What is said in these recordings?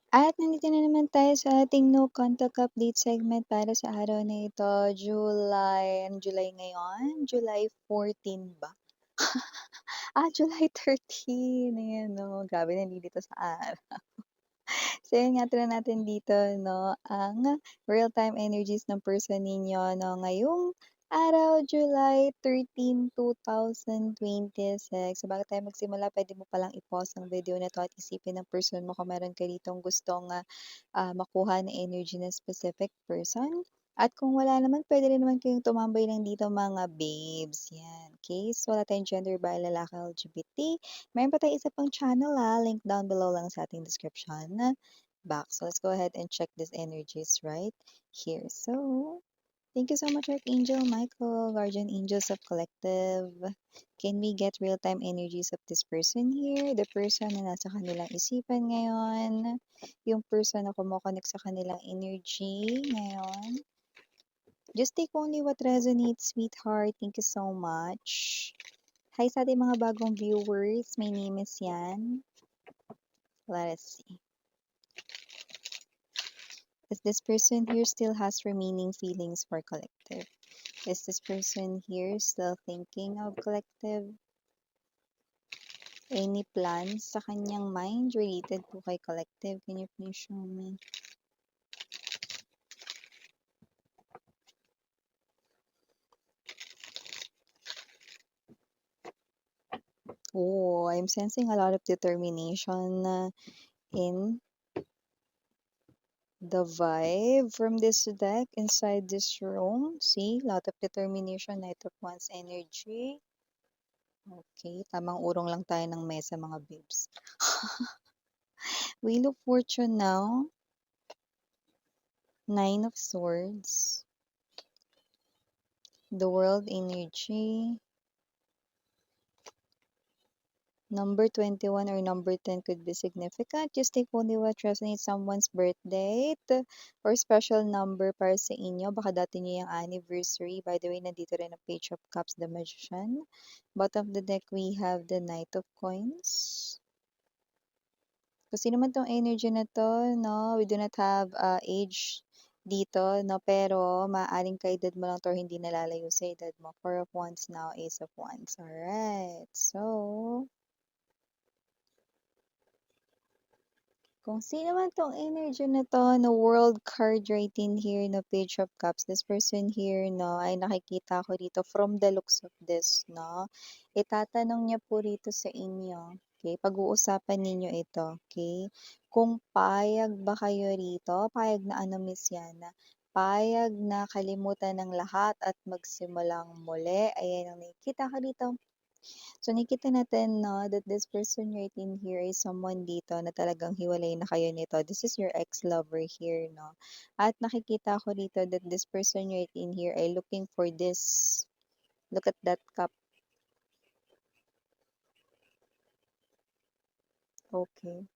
At nandito na naman tayo sa ating no contact update segment para sa araw na ito, July ngayon? July 14 ba? July 13, ayan 'no, grabe nalilito sa araw. So yun nga, try natin dito 'no, ang real-time energies ng person ninyo 'no, ngayong araw, July 13, 2026. So bago tayo magsimula, puwede mo palang i-pause ang video na 'to at isipin ng person mo kung meron ka ditong gustong, makuha na energy ng specific person. At kung wala naman, puwede rin naman kayong tumambay lang dito mga babes, 'yan. Case wala tayong gender ba, lalaki, LGBT. Meron pa tayong isa pang channel, link down below lang sa ating description box. So let's go ahead and check these energies right here. So, thank you so much, Archangel Michael, Guardian Angels of Collective. Can we get real-time energies of this person here? The person na nasa kanilang isipan ngayon. Yung person na kumokonek sa kanilang energy ngayon. Just take only what resonates, sweetheart. Thank you so much. Hi sa ating mga bagong viewers. My name is Yan. Let us see. Is this person here still has remaining feelings for collective? Is this person here still thinking of collective? Any plans sa kanyang mind related po kay collective? Can you please show me? Oh, I'm sensing a lot of determination in the vibe from this deck inside this room. See, lot of determination, Knight of Wands energy. Okay, tamang urong lang tayo ng mesa mga babes. Wheel of Fortune now. Nine of Swords. The World energy. Number 21 or number 10 could be significant. Just take only what resonates someone's birth date or special number para sa inyo. Baka dati niyo yung anniversary. By the way, nandito rin ang Page of Cups, the Magician. Bottom of the deck, we have the Knight of Coins. Kasi naman tong energy na to, no, we do not have age dito, no, pero maaaring kaedad mo lang to hindi nalalayo sa edad mo. Four of Wands now, Ace of Wands. Alright, so, kung sino man tong energy na to, no, world card right in here, no, Page of Cups, this person here, no, ay nakikita ko dito from the looks of this, no, itatanong niya po rito sa inyo, okay, pag-uusapan ninyo ito, okay, kung payag ba kayo rito, payag na ano, Miss Yana, payag na kalimutan ng lahat at magsimulang muli, ayan ang nakikita ko dito. So, nakikita natin, no, that this person right in here is someone dito na talagang hiwalay na kayo nito. This is your ex-lover here, no? At nakikita ko dito that this person right in here ay looking for this. Look at that cup. Okay.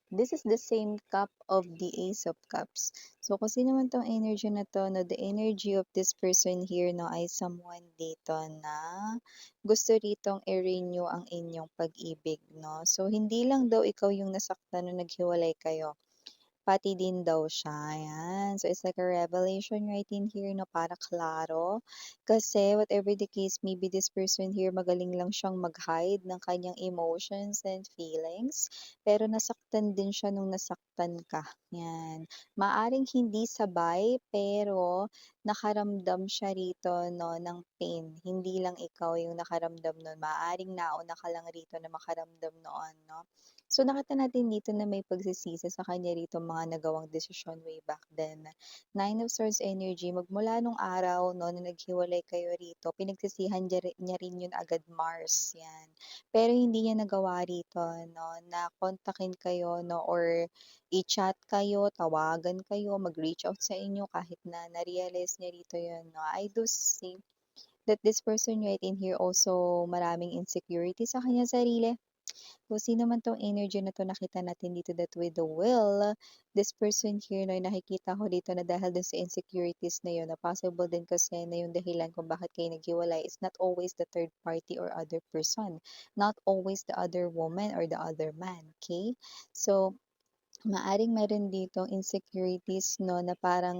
This is the same cup of the Ace of Cups. So, kasi naman tong energy na to, no, the energy of this person here, no, ay someone dito na gusto ritong i-renew ang inyong pag-ibig, no. So, hindi lang daw ikaw yung nasaktan nung naghiwalay kayo. Pati din daw siya, ayan. So, it's like a revelation right in here na para klaro. Kasi whatever the case, maybe this person here magaling lang siyang mag-hide ng kanyang emotions and feelings. Pero nasaktan din siya nung nasaktan ka. Yan. Maaring hindi sabay, pero nakaramdam siya rito no, ng pain. Hindi lang ikaw yung nakaramdam nun. Maaring nauna ka lang rito na makaramdam noon. No? So nakita natin dito na may pagsisisi sa kanya rito mga nagawang desisyon way back then. Nine of Swords energy, magmula nung araw no, na naghiwalay kayo rito, pinagsisihan niya rin yun agad Mars. Yan. Pero hindi niya nagawa rito no, na kontakin kayo no, or i-chat kayo, tawagan kayo, mag-reach out sa inyo kahit na na-realize niya rito yun. No. I do see that this person right in here also maraming insecurity sa kanya sarili. Kung sino man 'tong energy na 'to, nakita natin dito that with the will, this person here 'no, nakikita ko dito na dahil dun sa insecurities na yun, na possible din kasi na yung dahilan kung bakit kayo naghiwalay is not always the third party or other person, not always the other woman or the other man, okay? So, Maaring meron ditong insecurities 'no, na parang,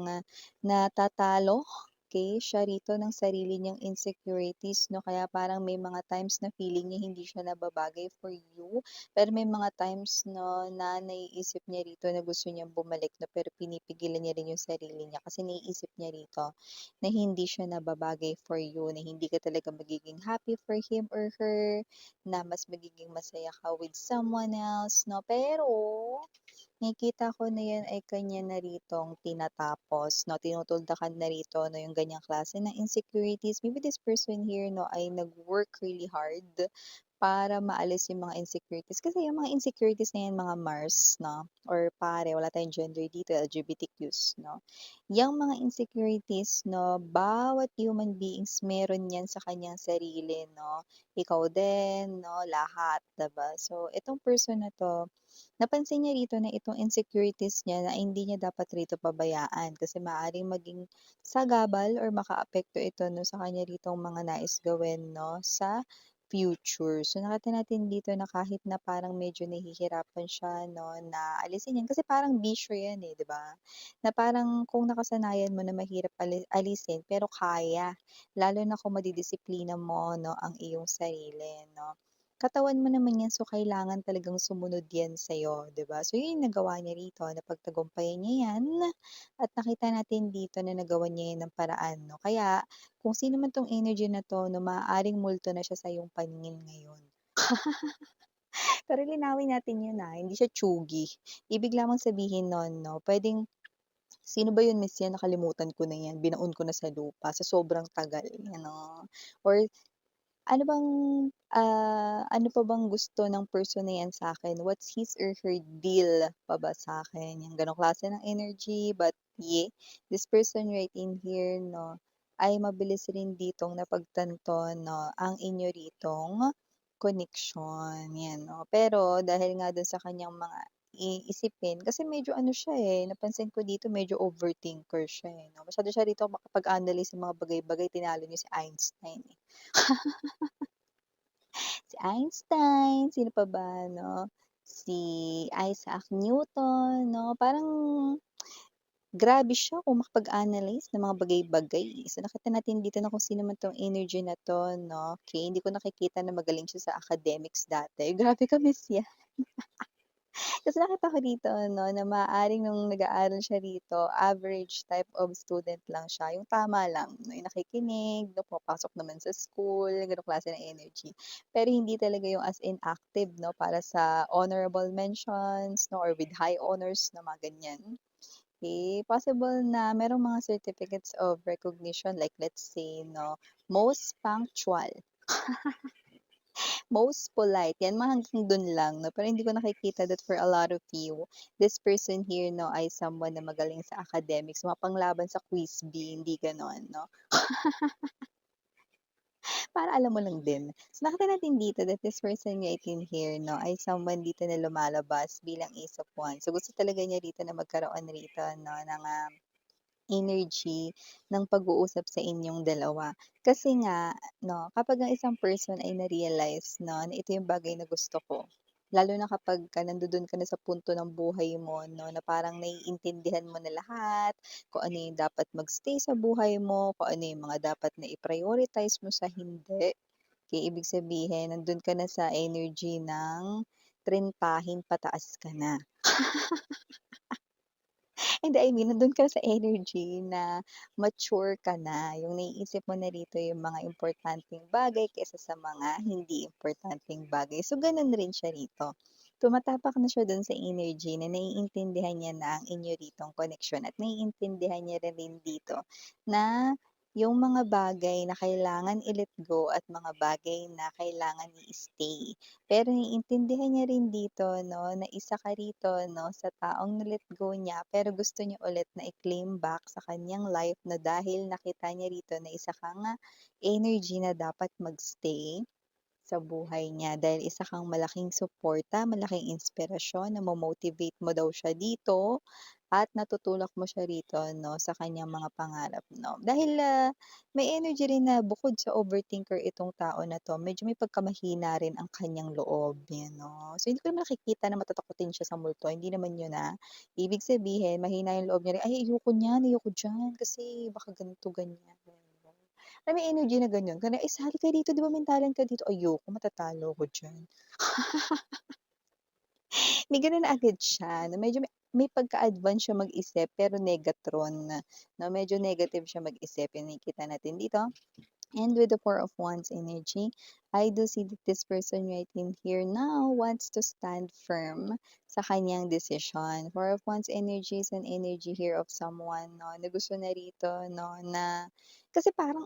natatalo, okey, siya rito ng sarili niyang insecurities 'no, kaya parang may mga times na feeling niya hindi siya nababagay for you. Pero may mga times 'no, na naiisip niya rito na gusto niyang bumalik 'no, pero pinipigilan niya rin yung sarili niya kasi naiisip niya rito na hindi siya nababagay for you, na hindi ka talaga magiging happy for him or her, na mas magiging masaya ka with someone else 'no. Pero nakikita ko na 'yan ay kanya na ritong tinatapos 'no, tinutuldakan na rito 'no, yung ganyang klase ng insecurities. Maybe this person here 'no, ay nag-work really hard para maalis yung mga insecurities. Kasi yung mga insecurities na 'yan mga Mars 'no, or pare, wala tayong gender dito, LGBTQs 'no. Yang mga insecurities 'no, bawat human beings meron 'yan sa kanyang sarili 'no. Ikaw din 'no, lahat, 'di ba? So, itong person na 'to, napansin niya rito na itong insecurities niya na hindi niya dapat rito pabayaan kasi maaaring maging sagabal or makaapekto ito 'no, sa kanya ritong mga nais gawin 'no, sa future. So, nakita natin dito na kahit na parang medyo nahihirapan siya 'no, na alisin 'yan kasi parang bisyo 'yan, eh, 'di ba? Na parang kung nakasanayan mo na mahirap alisin pero kaya, lalo na kung madidisiplina mo 'no, ang iyong sarili 'no. Katawan mo naman 'yan, so kailangan talagang sumunod 'yan sa'yo, 'di ba? So, 'yun yung nagawa niya rito, napagtagumpayan niya 'yan at nakita natin dito na nagawan niya 'yan ng paraan 'no. Kaya kung sino man 'tong energy na 'to 'no, maaaring multo na siya sa iyong paningin ngayon. Pero linawin natin 'yun, hindi siya tsugi. Ibig lamang sabihin nun 'no, puwedeng, "Sino ba 'yun, miss 'yan, nakalimutan ko na 'yan, binaon ko na sa lupa sa sobrang tagal." Ano, or ano pa bang gusto ng person na 'yan sa'kin? What's his or her deal pa ba sa'kin? Yung gano'ng klase ng energy. But yeah, this person right in here 'no, ay mabilis rin ditong napagtanto 'no, ang inyo ritong connection, 'yan 'no. Pero dahil nga dun sa kaniyang mga iisipin kasi medyo ano siya, eh, napansin ko dito medyo overthinker siya, eh, 'no. Masyado siya rito makapag-analyze ng mga bagay-bagay, tinalo niya si Einstein, eh. Si Einstein, sino pa ba 'no, si Isaac Newton 'no, parang grabe siya kung makapag-analyze ng mga bagay-bagay, eh. So, nakita natin dito na kung sino man 'tong energy na 'to 'no, okey, hindi ko nakikita na magaling siya sa academics dati, grabe ka-miss yan. Kasi nakita ko dito 'no, na maaaring nung nag-aaral siya rito, average type of student lang siya, yung tama lang 'no, yung nakikinig 'no, pumapasok naman sa school, gano'ng klase ng energy. Pero hindi talaga yung as in active 'no, para sa honorable mentions 'no, or with high honors na mga ganyan. Okay, possible na merong mga certificates of recognition like let's say 'no, most punctual, most polite, 'yan mga hanggang dun lang 'no, pero hindi ko nakikita that for a lot of you, this person here 'no, ay someone na magaling sa academics, mapanglaban sa quiz bee, hindi gano'n 'no. Para alam mo lang din. So, nakita natin dito that this person right in here 'no, ay someone dito na lumalabas bilang Ace of Wands. So, gusto talaga niya rito na magkaroon rito 'no, ng, energy ng pag-uusap sa inyong dalawa. Kasi nga 'no, kapag ang isang person ay na-realize 'no, na ito yung bagay na gusto ko, lalo na kapagka nandodo'n ka na sa punto ng buhay mo 'no, na parang naiintindihan mo na lahat, kung ano yung dapat mag-stay sa buhay mo, kung ano yung mga dapat na i-prioritize mo sa hindi. Kaya ibig sabihin nando'n ka na sa energy ng trentahin pataas ka na. Hindi, I mean nandun ka sa energy na mature ka na, yung naiisip mo na rito yung mga importanteng bagay kaysa sa mga hindi importanteng bagay. So, ganun rin siya rito. Tumatapak na siya dun sa energy na naiintindihan niya na ang inyo ritong connection at naiintindihan niya rin dito na yung mga bagay na kailangan i-let go at mga bagay na kailangan i-stay. Pero naiintindihan niya rin dito 'no, na isa ka rito 'no, sa taong na-let go niya pero gusto niya ulit na i-claim back sa kanyang life na dahil nakita niya rito na isa kang, energy na dapat mag-stay sa buhay niya dahil isa kang malaking suporta, malaking inspirasyon, namo-motivate mo daw siya dito at natutulak mo siya rito 'no, sa kanyang mga pangarap 'no. Dahil, may energy rin na bukod sa overthinker itong tao na 'to, medyo may pagkamahina rin ang kanyang loob, 'yan 'no. So, hindi ko naman nakikita na matatakutin siya sa multo, hindi naman 'yun, ibig sabihin mahina yung loob niya rin, "Ay ayoko niyan, ayoko diyan kasi baka ganito, ganyan." Alam mo yung energy na gano'n, kana, "Eh, sali ka dito, 'di ba mentalan ka dito." "Ayoko, matatalo ako diyan." May gano'n na agad siya na medyo may pagka-advance siya mag-isip pero negatron, 'no, medyo negative siya mag-isip, yung nakikita natin dito. And with the Four of Wands energy, I do see that this person right in here now wants to stand firm sa kanyang decision. Four of Wands energy is an energy here of someone 'no, na gusto na rito 'no, na kasi parang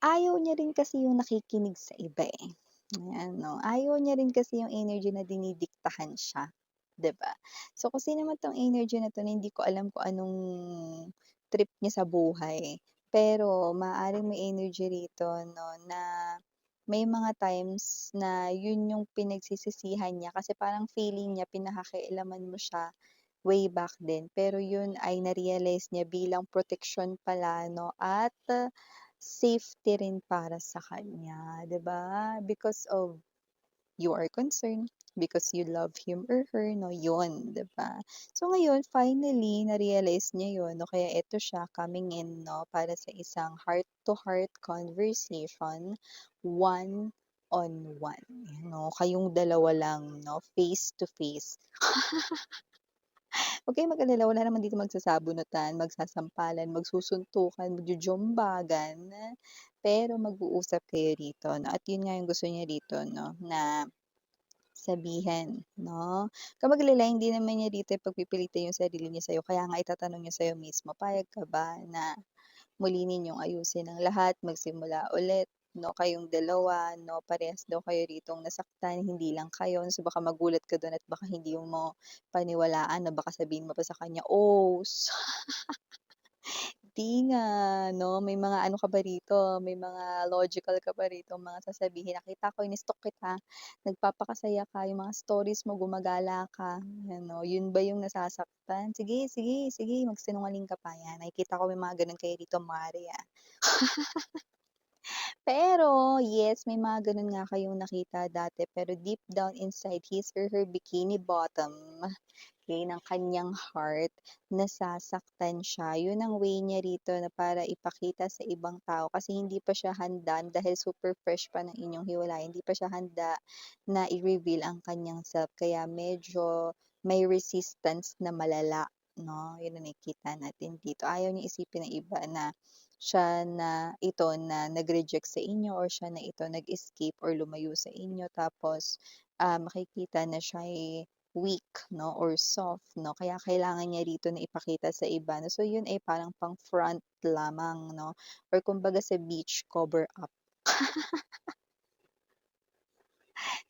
ayaw niya rin kasi yung nakikinig sa iba, eh. Ayan 'no, ayaw niya rin kasi yung energy na dinidiktahan siya, 'di ba? So, kung sino man 'tong energy na 'to na hindi ko alam kung anong trip niya sa buhay, pero maaaring may energy rito 'no, na may mga times na yun yung pinagsisisihan niya kasi parang feeling niya pinakakialaman mo siya way back then, pero yun ay na-realize niya bilang proteksyon pala 'no at safety rin para sa kanya, 'di ba? Because of you are concerned, because you love him or her 'no, yun, 'di ba? So ngayon finally na-realize niya yun 'no, kaya eto siya coming in 'no, para sa isang heart to heart conversation, one on one, 'no, kayong dalawa lang 'no, face to face. Huwag kayong mag-alala, wala naman dito magsasabunutan, magsasampalan, magsusuntukan, magjojombagan, pero mag-uusap kayo rito 'no, at yun nga yung gusto niya rito 'no, na sabihin 'no. Huwag kang mag-alala, hindi naman niya dito ipagpipilitan yung sarili niya sa'yo, kaya nga itatanong niya sa'yo mismo, "Payag ka ba na muli ninyong ayusin ang lahat, magsimula ulit 'no, kayong dalawa 'no, parehas daw kayo ritong nasaktan, hindi lang kayo." So, baka magulat ka dun at baka hindi mo paniwalaan na baka sabihin mo pa sa kanya, "Oh, 'di nga 'no, may mga ano ka pa rito, may mga logical ka pa rito mga sasabihin. Nakita ko in-stalk kita, nagpapakasaya ka, yung mga stories mo gumagala ka, ano, yun ba yung nasasaktan? Sige, sige, sige, magsinungaling ka pa, 'yan. Nakikita ko may mga gano'n kayo dito, mare, ah." Pero yes, may mga gano'n nga kayong nakita dati pero deep down inside his or her bikini bottom, okey, ng kanyang heart, nasasaktan siya. Yun ang way niya rito na para ipakita sa ibang tao kasi hindi pa siya handa dahil super fresh pa ng inyong hiwalayan, hindi pa siya handa na i-reveal ang kanyang self kaya medyo may resistance na malala 'no, yun ang nakikita natin dito. Ayaw niya isipin ng iba na siya na ito na nag-reject sa inyo or siya na ito nag-escape or lumayo sa inyo tapos, makikita na siya'y weak 'no or soft 'no, kaya kailangan niya rito na ipakita sa iba 'no. So yun ay parang pang front lamang 'no or kumbaga sa beach, cover up.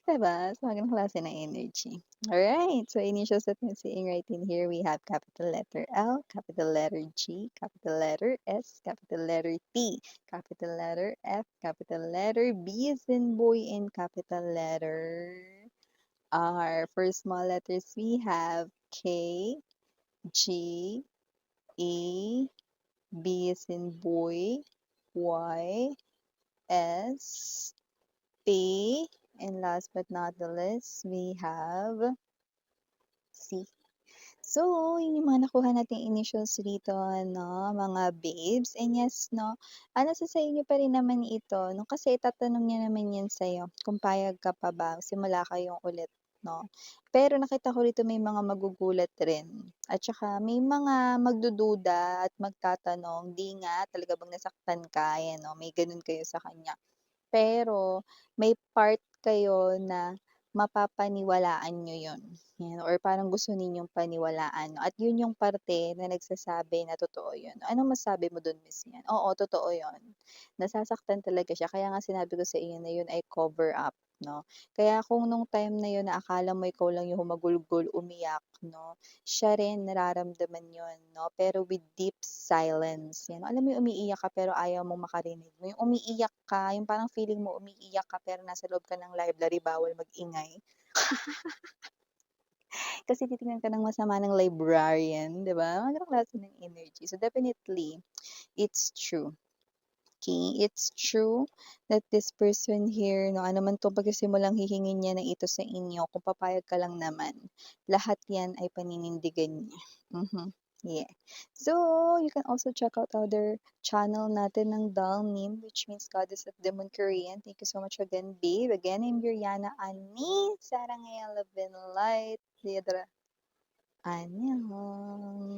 'Di ba? So, mga gano'ng klase ng energy. Alright, so initials that I'm seeing right in here, we have capital letter L, capital letter G, capital letter S, capital letter T, capital letter F, capital letter B as in boy, and capital letter R. For small letters, we have K, G, E, B as in boy, Y, S, P, and last but not the least, we have C. So, yun yung mga nakuha nating initials rito 'no, mga babes. And yes 'no, nasa sa inyo pa rin naman ito 'no, kasi itatanong niya naman yan sa'yo kung payag ka pa ba simula kayong ulit 'no. Pero nakita ko rito may mga magugulat rin at saka may mga magdududa at magtatanong, "Di nga, talaga bang nasaktan ka?" Ayan 'no, may gano'n kayo sa kanya. Pero may part kayo na mapapaniwalaan niyo 'yun, 'yan or parang gusto ninyong paniwalaan 'no, at 'yun yung parte na nagsasabi na totoo 'yun. Anong masabi mo dun, Miss Yan? Oo, totoo 'yun. Nasasaktan talaga siya kaya nga sinabi ko sa inyo na 'yun ay cover up 'no. Kaya kung nung time na 'yun na akala mo ikaw lang yung humagulgol, umiyak 'no, siya rin nararamdaman 'yun 'no, pero with deep silence, 'yan. Alam mo yung umiiyak ka pero ayaw mong makarinig mo, yung umiiyak ka, yung parang feeling mo umiiyak ka pero nasa loob ka ng library bawal mag-ingay. Kasi titignan ka ng masama ng librarian, 'di ba? Mga gano'ng klase ng energy. So, definitely, it's true. Okay, it's true that this person here 'no, ano man 'tong pagsimulang hihingin niya na ito sa inyo, kung papayag ka lang naman, lahat 'yan ay paninindigan niya. Mhm, yeah. So, you can also check out other channel natin ng Dalnim, which means Goddess of Demon Korean. Thank you so much again, babe. Again, I'm Yuriana Ani, saranghae love and light. Liadra. Annyeong.